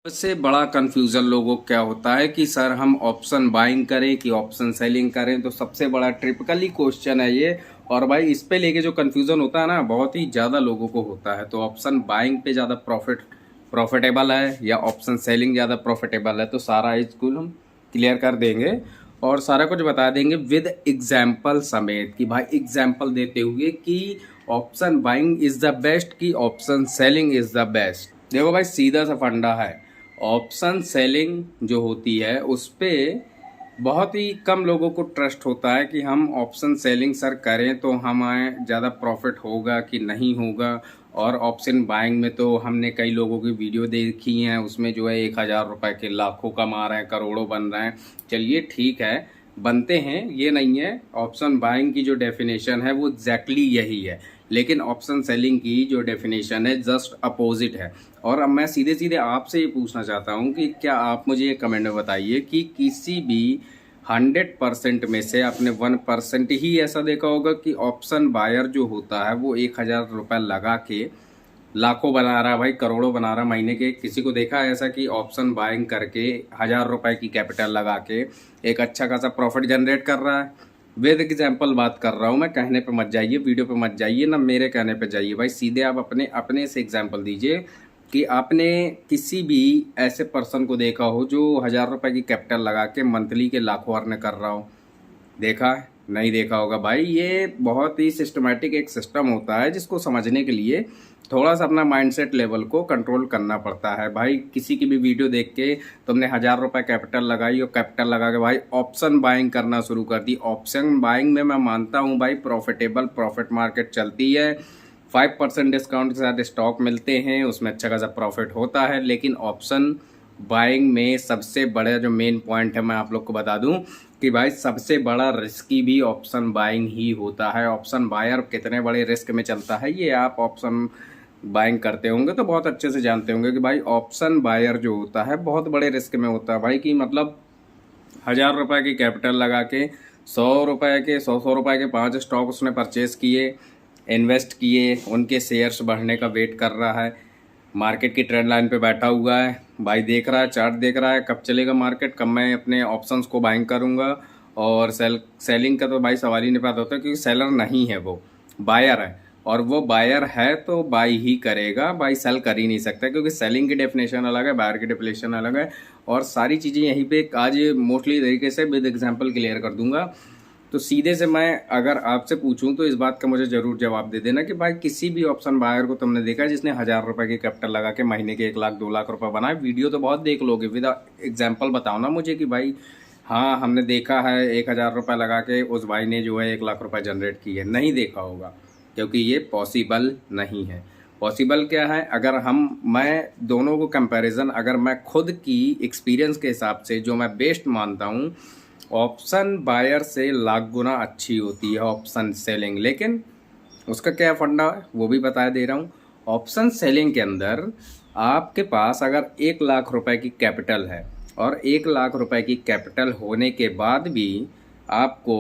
सबसे बड़ा कंफ्यूजन लोगों को क्या होता है कि सर हम ऑप्शन बाइंग करें कि ऑप्शन सेलिंग करें। तो सबसे बड़ा टिपिकली क्वेश्चन है ये। और भाई इस पे लेके जो कंफ्यूजन होता है ना, बहुत ही ज़्यादा लोगों को होता है। तो ऑप्शन बाइंग पे ज़्यादा प्रॉफिटेबल है या ऑप्शन सेलिंग ज़्यादा प्रॉफिटेबल है, तो सारा इसको हम क्लियर कर देंगे और सारा कुछ बता देंगे विद एग्जाम्पल समेत कि भाई एग्जाम्पल देते हुए कि option buying is the best कि option selling is the best. देखो भाई, सीधा सा फंडा है। ऑप्शन सेलिंग जो होती है उस पे बहुत ही कम लोगों को ट्रस्ट होता है कि हम ऑप्शन सेलिंग सर करें तो हमें ज़्यादा प्रॉफिट होगा कि नहीं होगा। और ऑप्शन बाइंग में तो हमने कई लोगों की वीडियो देखी हैं, उसमें जो है 1,000 रुपए के लाखों कमा रहे हैं, करोड़ों बन रहे हैं। चलिए ठीक है, बनते हैं, ये नहीं है। ऑप्शन बाइंग की जो डेफिनेशन है वो एग्जैक्टली यही है, लेकिन ऑप्शन सेलिंग की जो डेफिनेशन है जस्ट अपोजिट है। और अब मैं सीधे सीधे आपसे ये पूछना चाहता हूँ कि क्या आप मुझे ये कमेंट में बताइए कि किसी भी 100% में से आपने 1% ही ऐसा देखा होगा कि ऑप्शन बायर जो होता है वो 1,000 रुपये लगा के लाखों बना रहा है, भाई करोड़ों बना रहा है महीने के। किसी को देखा है ऐसा कि ऑप्शन बाइंग करके 1,000 रुपये की कैपिटल लगा के एक अच्छा खासा प्रॉफिट जनरेट कर रहा है? विद एग्जाम्पल बात कर रहा हूँ मैं, कहने पे मत जाइए, वीडियो पे मत जाइए, ना मेरे कहने पे जाइए भाई। सीधे आप अपने अपने से एग्जाम्पल दीजिए कि आपने किसी भी ऐसे पर्सन को देखा हो जो 1,000 रुपये की कैपिटल लगा के मंथली के लाखों अर्न कर रहा हो। देखा है? नहीं देखा होगा भाई। ये बहुत ही सिस्टमेटिक एक सिस्टम होता है जिसको समझने के लिए थोड़ा सा अपना माइंडसेट लेवल को कंट्रोल करना पड़ता है। भाई किसी की भी वीडियो देख के तुमने 1,000 रुपये कैपिटल लगाई और कैपिटल लगा के भाई ऑप्शन बाइंग करना शुरू कर दी। ऑप्शन बाइंग में मैं मानता हूँ भाई प्रॉफिट मार्केट चलती है, 5% डिस्काउंट के साथ स्टॉक मिलते हैं, उसमें अच्छा खासा प्रॉफिट होता है। लेकिन ऑप्शन बाइंग में सबसे बड़ा जो मेन पॉइंट है मैं आप लोग को बता दूं कि भाई सबसे बड़ा रिस्की भी ऑप्शन बाइंग ही होता है। ऑप्शन बायर कितने बड़े रिस्क में चलता है ये आप ऑप्शन बाइंग करते होंगे तो बहुत अच्छे से जानते होंगे कि भाई ऑप्शन बायर जो होता है बहुत बड़े रिस्क में होता है भाई। कि मतलब 1,000 रुपये की कैपिटल लगा के 100 रुपये के 100 रुपये के 5 स्टॉक उसने परचेस किए, इन्वेस्ट किए, उनके शेयर्स बढ़ने का वेट कर रहा है, मार्केट की ट्रेंड लाइन पे बैठा हुआ है भाई, देख रहा है, चार्ट देख रहा है कब चलेगा मार्केट, कब मैं अपने ऑप्शंस को बाइंग करूंगा। और सेलिंग का तो भाई सवाल ही नहीं पैदा होता क्योंकि सेलर नहीं है, वो बायर है। और वो बायर है तो बाई ही करेगा, बाई सेल कर ही नहीं सकता क्योंकि सेलिंग की डेफिनेशन अलग है, बायर की डेफिनेशन अलग है। और सारी चीज़ें यहीं पे आज मोस्टली तरीके से विद एग्जाम्पल क्लियर कर दूंगा। तो सीधे से मैं अगर आपसे पूछूं तो इस बात का मुझे जरूर जवाब दे देना कि भाई किसी भी ऑप्शन बायर को तुमने देखा है जिसने 1,000 रुपये की कैपिटल लगा के महीने के 1 लाख 2 लाख रुपए बनाए? वीडियो तो बहुत देख लोगे, विद एग्जाम्पल बताओ ना मुझे कि भाई हाँ हमने देखा है 1,000 रुपये लगा के उस भाई ने जो है 1 लाख रुपए जनरेट की है। नहीं देखा होगा क्योंकि ये पॉसिबल नहीं है। पॉसिबल क्या है? अगर मैं दोनों को कंपैरिजन अगर मैं खुद की एक्सपीरियंस के हिसाब से जो मैं बेस्ट मानता हूँ, ऑप्शन बायर से लाख गुना अच्छी होती है ऑप्शन सेलिंग। लेकिन उसका क्या फंडा है वो भी बता दे रहा हूँ। ऑप्शन सेलिंग के अंदर आपके पास अगर 1 लाख रुपए की कैपिटल है और 1 लाख रुपए की कैपिटल होने के बाद भी आपको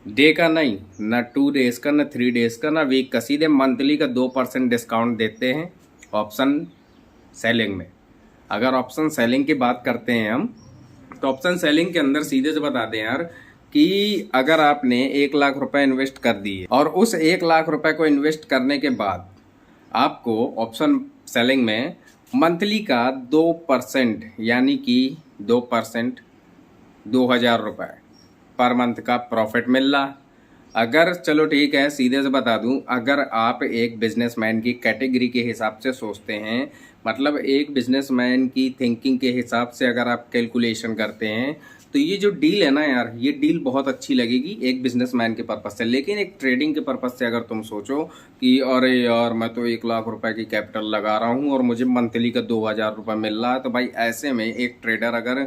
डे का नहीं, ना 2 डेज का, ना 3 डेज का, ना वीक का, सीधे मंथली का 2% डिस्काउंट देते हैं ऑप्शन सेलिंग में। अगर ऑप्शन सेलिंग की बात करते हैं हम तो ऑप्शन सेलिंग के अंदर सीधे से बता दें यार कि अगर आपने 1 लाख रुपए इन्वेस्ट कर दिए और उस 1 लाख रुपए को इन्वेस्ट करने के बाद आपको ऑप्शन सेलिंग में मंथली का 2% यानी कि 2% 2,000 रुपये पर मंथ का प्रॉफिट मिल रहा। अगर चलो ठीक है सीधे से बता दूं, अगर आप एक बिजनेसमैन की कैटेगरी के हिसाब से सोचते हैं, मतलब एक बिजनेसमैन की थिंकिंग के हिसाब से अगर आप कैलकुलेशन करते हैं तो ये जो डील है ना यार, ये डील बहुत अच्छी लगेगी एक बिजनेसमैन के पर्पज से। लेकिन एक ट्रेडिंग के पर्पज से अगर तुम सोचो कि अरे यार मैं तो 1 लाख रुपए की कैपिटल लगा रहा हूँ और मुझे मंथली का 2,000 रुपये मिल रहा है, तो भाई ऐसे में एक ट्रेडर अगर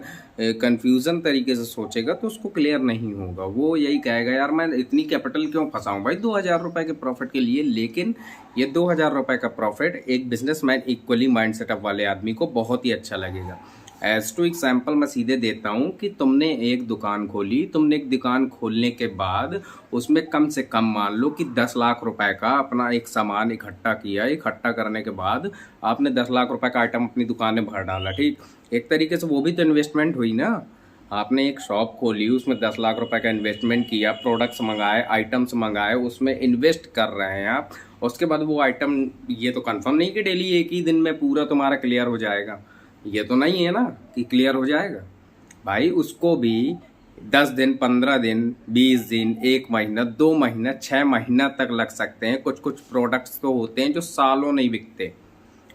कंफ्यूजन तरीके से सोचेगा तो उसको क्लियर नहीं होगा। वो यही कहेगा यार मैं इतनी कैपिटल क्यों फंसाऊं भाई 2,000 रुपये के प्रॉफिट के लिए। लेकिन ये 2,000 रुपये का प्रॉफिट एक बिजनेसमैन इक्वली माइंड सेटअप वाले आदमी को बहुत ही अच्छा लगेगा। एज टू एग्जाम्पल मैं सीधे देता हूँ कि तुमने एक दुकान खोली, तुमने एक दुकान खोलने के बाद उसमें कम से कम मान लो कि 10 लाख रुपए का अपना एक सामान इकट्ठा किया। इकट्ठा करने के बाद आपने 10 लाख रुपए का आइटम अपनी दुकान में भर डाला, ठीक। एक तरीके से वो भी तो इन्वेस्टमेंट हुई ना। आपने एक शॉप खोली, उसमें 10 लाख रुपए का इन्वेस्टमेंट किया, प्रोडक्ट्स मंगाए, आइटम्स मंगाए, उसमें इन्वेस्ट कर रहे हैं आप। उसके बाद वो आइटम, ये तो कंफर्म नहीं कि डेली एक ही दिन में पूरा तुम्हारा क्लियर हो जाएगा, ये तो नहीं है ना कि क्लियर हो जाएगा भाई। उसको भी 10 दिन, 15 दिन, 20 दिन, 1 महीना, 2 महीना, 6 महीना तक लग सकते हैं। कुछ कुछ प्रोडक्ट्स तो होते हैं जो सालों नहीं बिकते,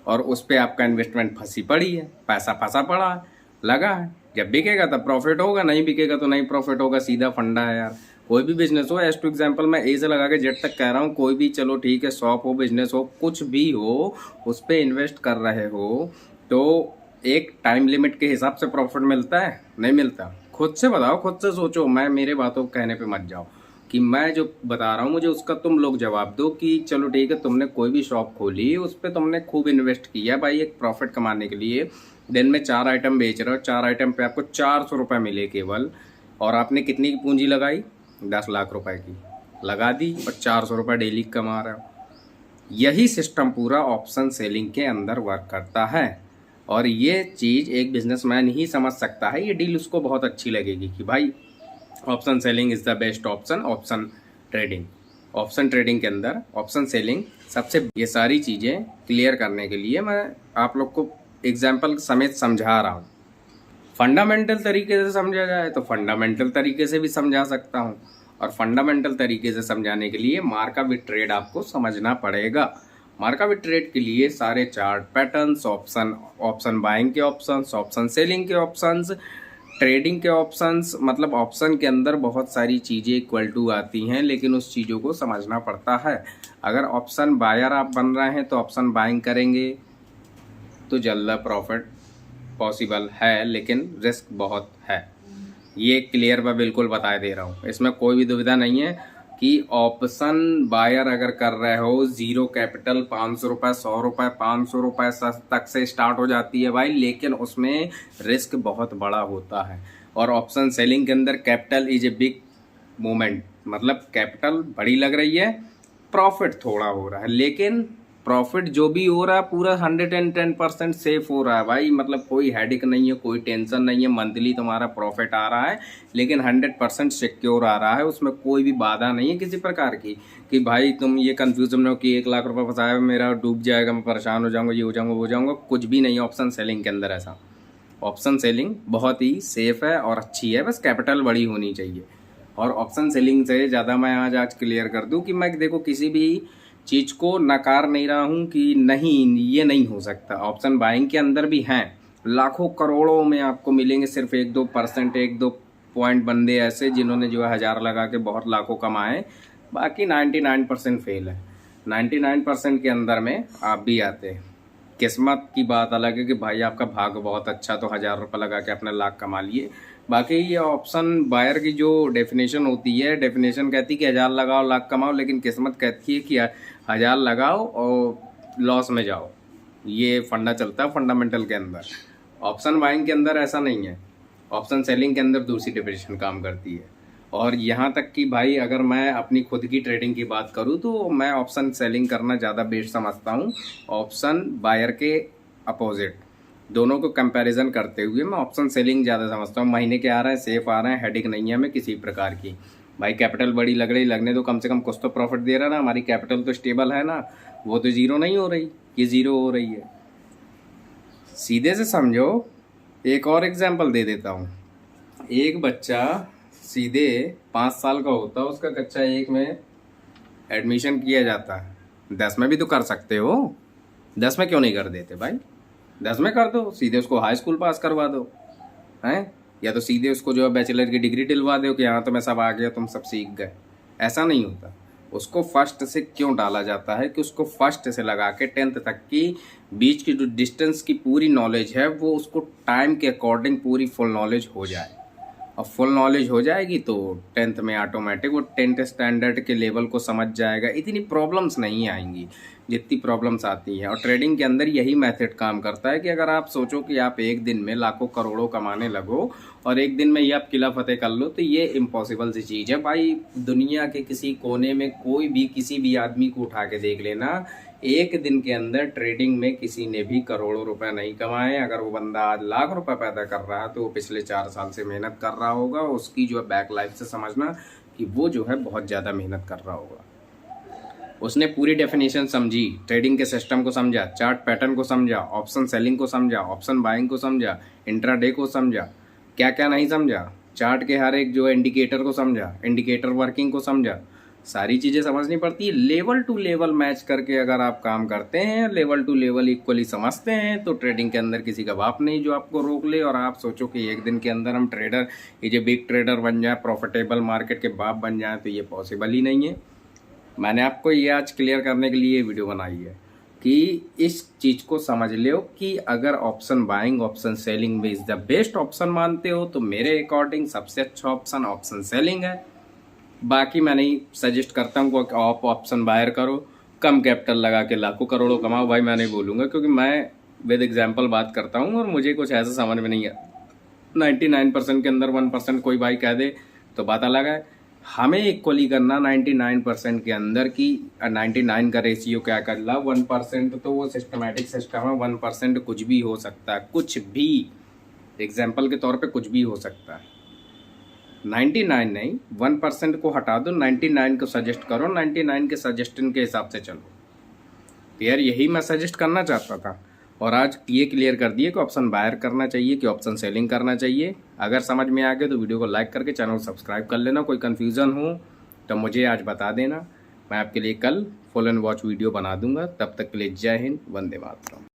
और उस पर आपका इन्वेस्टमेंट फंसी पड़ी है, पैसा फंसा पड़ा है, लगा है। जब बिकेगा तब प्रॉफिट होगा, नहीं बिकेगा तो नहीं प्रॉफिट होगा। सीधा फंडा है यार। कोई भी बिजनेस हो, एज टू एग्जाम्पल मैं ए से लगा के जेड तक कह रहा हूँ, कोई भी, चलो ठीक है, शॉप हो, बिजनेस हो, कुछ भी हो, उस पर इन्वेस्ट कर रहे हो तो एक टाइम लिमिट के हिसाब से प्रॉफिट मिलता है? नहीं मिलता। खुद से बताओ, खुद से सोचो। मैं मेरे बातों को कहने पे मत जाओ कि मैं जो बता रहा हूँ मुझे उसका तुम लोग जवाब दो कि चलो ठीक है, तुमने कोई भी शॉप खोली, उस पर तुमने खूब इन्वेस्ट किया भाई एक प्रॉफिट कमाने के लिए। दिन में 4 आइटम बेच रहे हो, 4 आइटम पे आपको 400 रुपये मिले केवल, और आपने कितनी की पूंजी लगाई? 10 लाख रुपए की लगा दी, और 400 रुपये डेली कमा रहे हो। यही सिस्टम पूरा ऑप्शन सेलिंग के अंदर वर्क करता है, और ये चीज़ एक बिजनेसमैन ही समझ सकता है। ये डील उसको बहुत अच्छी लगेगी कि भाई option selling is the best option. Option trading के अंदर ऑप्शन सेलिंग सबसे, ये सारी चीज़ें क्लियर करने के लिए मैं आप लोग को एग्जाम्पल समेत समझा रहा हूँ। फंडामेंटल तरीके से समझा जाए तो फंडामेंटल तरीके से भी समझा सकता हूँ, और फंडामेंटल तरीके से समझाने के लिए मार्का विद ट्रेड आपको समझना पड़ेगा। मार्का विद ट्रेड के लिए सारे चार्ट पैटर्न्स, ऑप्शन बाइंग के ऑप्शंस, ऑप्शन सेलिंग के ऑप्शंस, ट्रेडिंग के ऑप्शंस, मतलब ऑप्शन के अंदर बहुत सारी चीज़ें इक्वल टू आती हैं, लेकिन उस चीज़ों को समझना पड़ता है। अगर ऑप्शन बायर आप बन रहे हैं तो ऑप्शन बाइंग करेंगे तो जल्द प्रॉफिट पॉसिबल है, लेकिन रिस्क बहुत है। ये क्लियर मैं बिल्कुल बता दे रहा हूँ, इसमें कोई भी दुविधा नहीं है कि ऑप्शन बायर अगर कर रहे हो, जीरो कैपिटल, 500 रुपये, 100 रुपये, 500 रुपये तक से स्टार्ट हो जाती है भाई, लेकिन उसमें रिस्क बहुत बड़ा होता है। और ऑप्शन सेलिंग के अंदर capital is a big movement, मतलब कैपिटल बड़ी लग रही है, प्रॉफिट थोड़ा हो रहा है, लेकिन प्रॉफिट जो भी हो रहा है पूरा 110% सेफ हो रहा है भाई। मतलब कोई हेडिक नहीं है, कोई टेंशन नहीं है, मंथली तुम्हारा प्रॉफिट आ रहा है, लेकिन 100% सिक्योर आ रहा है। उसमें कोई भी बाधा नहीं है किसी प्रकार की कि भाई तुम ये कंफ्यूजन में हो कि 1 लाख रुपए फंसाया, मेरा डूब जाएगा, मैं परेशान हो जाऊंगा, ये हो जाऊंगा, वो हो जाऊंगा। कुछ भी नहीं है ऑप्शन सेलिंग के अंदर ऐसा। ऑप्शन सेलिंग बहुत ही सेफ है और अच्छी है, बस कैपिटल बड़ी होनी चाहिए। और ऑप्शन सेलिंग से ज़्यादा मैं आज क्लियर कर दूँ कि मैं देखो किसी भी चीज़ को नकार नहीं रहा हूँ कि नहीं ये नहीं हो सकता। ऑप्शन बाइंग के अंदर भी हैं, लाखों करोड़ों में आपको मिलेंगे, सिर्फ 1-2%, 1-2 पॉइंट बंदे ऐसे जिन्होंने जो है 1000 लगा के बहुत लाखों कमाए, बाकी 99% फेल है। 99% के अंदर में आप भी आते हैं। किस्मत की बात अलग है कि भाई आपका भाग्य बहुत अच्छा, तो 1000 रुपये लगा के अपने लाख कमा लिए। बाकी ये ऑप्शन बायर की जो डेफिनेशन होती है, डेफिनेशन कहती है कि 1000 लगाओ लाख कमाओ, लेकिन किस्मत कहती है कि 1000 लगाओ और लॉस में जाओ। ये फंडा चलता है फंडामेंटल के अंदर। ऑप्शन बाइंग के अंदर ऐसा नहीं है, ऑप्शन सेलिंग के अंदर दूसरी डेफिनेशन काम करती है। और यहाँ तक कि भाई अगर मैं अपनी खुद की ट्रेडिंग की बात करूँ तो मैं ऑप्शन सेलिंग करना ज़्यादा बेस्ट समझता हूँ ऑप्शन बायर के अपोजिट। दोनों को कंपैरिजन करते हुए मैं ऑप्शन सेलिंग ज़्यादा समझता हूँ। महीने के आ रहे हैं, सेफ आ रहे हैं, हेडिक नहीं है हमें किसी प्रकार की। भाई कैपिटल बड़ी लग रही, लगने दो, कम से कम कुछ तो प्रॉफिट दे रहा है ना, हमारी कैपिटल तो स्टेबल है ना, वो तो ज़ीरो नहीं हो रही, ये ज़ीरो हो रही है। सीधे से समझो, एक और एग्जाम्पल दे देता हूँ। एक बच्चा सीधे 5 साल का होता है, उसका कक्षा 1 में एडमिशन किया जाता है। 10 में भी तो कर सकते हो, 10 में क्यों नहीं कर देते भाई? 10 में कर दो, सीधे उसको हाई स्कूल पास करवा दो, हैं? या तो सीधे उसको जो है बैचलर की डिग्री दिलवा दो कि हाँ तुम्हें सब आ गया, तुम सब सीख गए। ऐसा नहीं होता। उसको फर्स्ट से क्यों डाला जाता है कि उसको फर्स्ट से लगा के 10th तक की बीच की जो डिस्टेंस की पूरी नॉलेज है वो उसको टाइम के अकॉर्डिंग पूरी फुल नॉलेज हो जाए। और फुल नॉलेज हो जाएगी तो 10th में ऑटोमेटिक वो 10th स्टैंडर्ड के लेवल को समझ जाएगा, इतनी प्रॉब्लम्स नहीं आएंगी जितनी प्रॉब्लम्स आती हैं। और ट्रेडिंग के अंदर यही मेथड काम करता है कि अगर आप सोचो कि आप एक दिन में लाखों करोड़ों कमाने लगो और एक दिन में ही आप किला फतेह कर लो, तो ये इम्पॉसिबल सी चीज़ है भाई। दुनिया के किसी कोने में कोई भी किसी भी आदमी को उठा के देख लेना, एक दिन के अंदर ट्रेडिंग में किसी ने भी करोड़ों रुपए नहीं कमाए। अगर वो बंदा आज लाख रुपए पैदा कर रहा है तो वो पिछले 4 साल से मेहनत कर रहा होगा। उसकी जो है बैक लाइफ से समझना कि वो जो है बहुत ज़्यादा मेहनत कर रहा होगा। उसने पूरी डेफिनेशन समझी, ट्रेडिंग के सिस्टम को समझा, चार्ट पैटर्न को समझा, ऑप्शन सेलिंग को समझा, ऑप्शन बाइंग को समझा, इंट्राडे को समझा, क्या क्या नहीं समझा, चार्ट के हर एक जो है इंडिकेटर को समझा, इंडिकेटर वर्किंग को समझा, सारी चीज़ें समझनी पड़ती है। लेवल टू लेवल मैच करके अगर आप काम करते हैं, लेवल टू लेवल इक्वली समझते हैं, तो ट्रेडिंग के अंदर किसी का बाप नहीं जो आपको रोक ले। और आप सोचो कि एक दिन के अंदर हम ट्रेडर, ये जो बिग ट्रेडर बन जाए, प्रॉफिटेबल मार्केट के बाप बन जाए, तो ये पॉसिबल ही नहीं है। मैंने आपको ये आज क्लियर करने के लिए वीडियो बनाई है कि इस चीज़ को समझ लो कि अगर ऑप्शन बाइंग, ऑप्शन सेलिंग में इज द बेस्ट ऑप्शन मानते हो तो मेरे अकॉर्डिंग सबसे अच्छा ऑप्शन ऑप्शन सेलिंग है। बाकी मैं नहीं सजेस्ट करता हूँ कि आप ऑप्शन बायर करो, कम कैपिटल लगा के लाखों करोड़ों कमाओ, भाई मैं नहीं बोलूँगा, क्योंकि मैं विद एग्जाम्पल बात करता हूँ और मुझे कुछ ऐसा समझ में नहीं है। 99% के अंदर 1% कोई भाई कह दे तो बात अलग है। हमें इक्वली करना 99% के अंदर की 99 का रेशियो क्या कर ला 1%, तो वो सिस्टमेटिक सिस्टम है। 1% कुछ भी हो सकता है, कुछ भी, एग्जाम्पल के तौर पे कुछ भी हो सकता है। 99 नहीं, 1% को हटा दो, 99 को सजेस्ट करो, 99 के सजेशन के हिसाब से चलो। तो यार यही मैं सजेस्ट करना चाहता था और आज ये क्लियर कर दिए कि ऑप्शन बायर करना चाहिए कि ऑप्शन सेलिंग करना चाहिए। अगर समझ में आ गया तो वीडियो को लाइक करके चैनल को सब्सक्राइब कर लेना। कोई कन्फ्यूज़न हो तो मुझे आज बता देना, मैं आपके लिए कल फुल एंड वॉच वीडियो बना दूंगा। तब तक के लिए जय हिंद, वंदे मातरम।